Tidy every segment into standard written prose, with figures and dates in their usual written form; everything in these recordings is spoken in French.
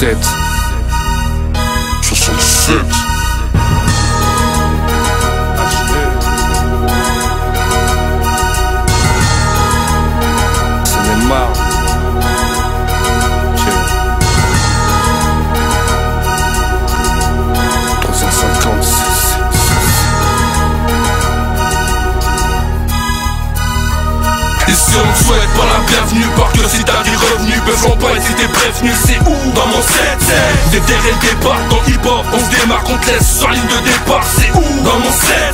67. 67. C'est Neymar. Tiens. 350. Ici on te souhaite pas la bienvenue, par que si t'as des revenus, besoin pas et si t'es prévenu, c'est où? Dans mon 7-7. Des terres et des bars, dans le hip-hop, on se démarque, on te laisse sur la ligne de départ, c'est où? Dans mon 7-7.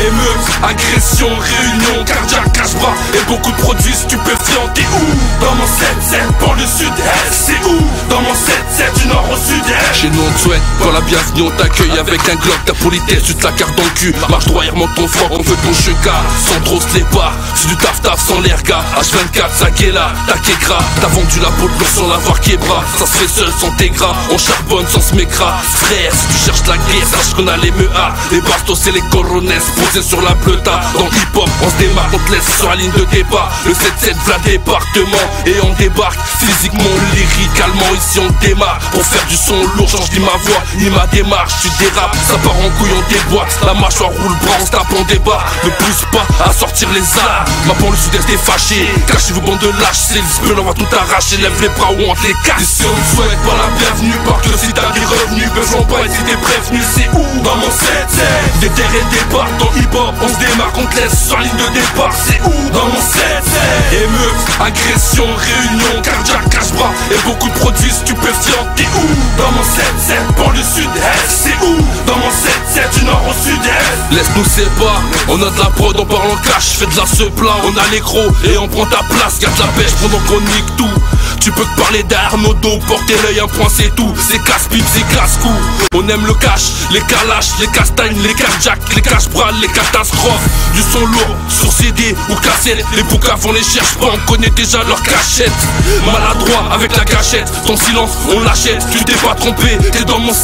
Émeute, agression, réunion, cardiaque, cache-bras et beaucoup de produits stupéfiants, t'es où? Dans mon 7-7, pour le sud-est, c'est où? Dans mon 7-7, du nord au sud-est. Chez nous on te souhaite pas la bienvenue, on t'accueille avec un glock, ta politesse, tu te la carte dans le cul. Marche droit et remonte ton froc, on veut ton cheka, sans trop se les pas. C'est du taf-taf sans l'air gars, H24, ça là, t'as qu'écra. T'as vendu la peau de l'ours sans l'avoir qu'ébra. Ça se fait seul sans tes gras, on charbonne sans se mécra. Frère, si tu cherches la guerre, sache qu'on a les MEA, les bastos et les corones posés sur la pleuta. Dans le hip-hop, on se démarque, on te laisse sur la ligne de départ. Le 7-7 v'là département et on débarque. Physiquement, lyricalement, ici on démarre. Pour faire du son lourd, change ni ma voix, ni ma démarche. Tu dérapes, ça part en couille, on déboîte. La mâchoire roule bras, on se tape en débat. Ne pousse pas à sortir les armes. Ma banlieue sud-est est fâchée. Cachez vos bandes de lâches, c'est le spell, on va tout arracher. Lève les bras ou on te les casse. Ici on te souhaite pas la bienvenue, par que si t'as des revenus, besoin pas et si t'es prévenu, c'est où? Dans mon 7-7. Des terres et des bars, dans le hip-hop, on se démarque, on te laisse sur la ligne de départ, c'est où? Dans mon 7-7. Émeute, agression, réunion, cardiaque, cache-bras et beaucoup de produits stupéfiants, t'es où? Dans mon 7-7, pour le sud-est, c'est où? Dans mon 7-7, du nord au sud-est. Laisse-nous c'est pas, on a de la prod, on parle en cash, fais de la seupla, on a les gros et on prend ta place, garde la pêche pendant qu'on nique tout. Tu peux te parler d'art, nos dos, porter l'œil, un point c'est tout. C'est casse-pipe, c'est casse-cou. On aime le cash, les calaches, les castagnes, les cardiaques, les cache-bras, les catastrophes. Du son lourd, sur CD ou cassette. Les boucaves on les cherche pas, on connaît déjà leur cachette. Maladroit avec la gâchette, ton silence on l'achète. Tu t'es pas trompé, t'es dans mon 7-7.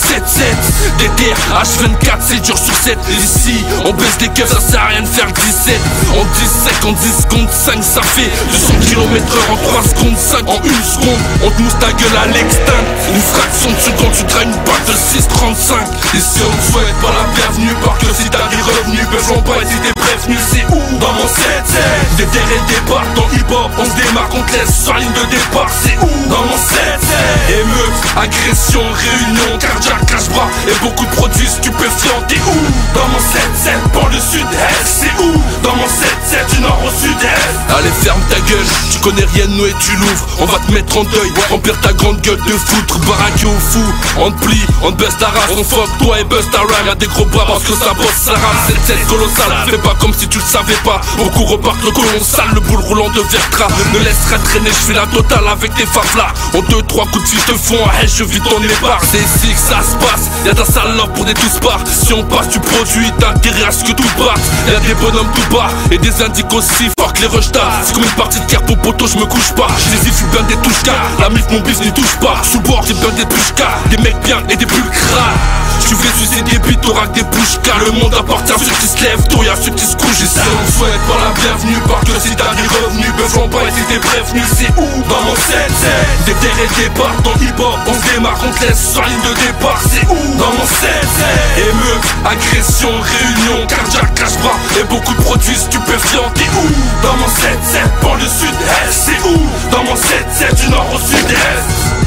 Des terres, H24, c'est dur sur 7. Ici, on baisse les keufs, ça sert à rien de faire 17. En 10 secondes, 10 secondes 5, ça fait 200 km/h en 3 secondes 5. En 1 seconde, on te mousse ta gueule à l'extinct. Une fraction de seconde, tu traînes une balle de 6,35. Ici on te souhaite pas la bienvenue, par que si t'as des revenus, besoin pas et si t'es prévenu, c'est où? Dans mon 7-7. Des terres et des bars, dans le hip-hop, on se démarque, on te laisse sur la ligne de départ, c'est où? Dans mon 7-7. Émeute, agression, réunion, cardiaque, cache-bras et beaucoup de produits stupéfiants, t'es où? Dans mon 7-7, pour le sud-est, c'est où? Dans mon 7-7, du nord au sud-est. Allez ferme ta gueule, tu connais rien de nous et tu l'ouvres. On va te mettre en deuil, remplir ta grande gueule de foutre. Baraqué au fou, on te plie, on te baisse ta race. On fuck toi et bust ta rame, y'a des gros bras parce que ça bosse sa rame. 7-7 colossal, fais pas comme si tu le savais pas. Beaucoup repartent le colon sale, le boule roulant de Vertra. Ne laisse rien traîner, je fais la totale avec tes faflas. En 2-3 coups de fil te font un hache, je vis ton épar. C'est ici que ça se passe, y'a ta salope pour des tous parts. Si on passe tu produis, t'as intérêt à ce que tout parte. Y'a des bonhommes tout bas et des indiques aussi forts que les rejetats. C'est comme une partie de carpe au poteau, je me couche pas. Je les ifle bien des touches car la mif mon bif n'y touche pas. Sous bord j'ai bien des pushkas, des mecs bien et des bulles gras. Tu veux sucer des bites, t'auras que des pushkas. Le monde appartient à ceux qui se lèvent tôt, y'a ceux qui se couchent. Ici on te souhaite pas la bienvenue, par que si t'as des revenus, besoin pas et si t'es prévenu, c'est où? Dans mon 7-7. Des terres et des bars, dans le hip-hop, on se démarque, on te laisse sur la ligne de départ, c'est où? Dans mon 7-7. Émeute, agression, réunion, cardiaque, cache-bras et beaucoup de produits stupéfiants, t'es où? Dans mon 7-7, pour le sud-est, c'est où? Dans mon 7-7, du nord au sud-est.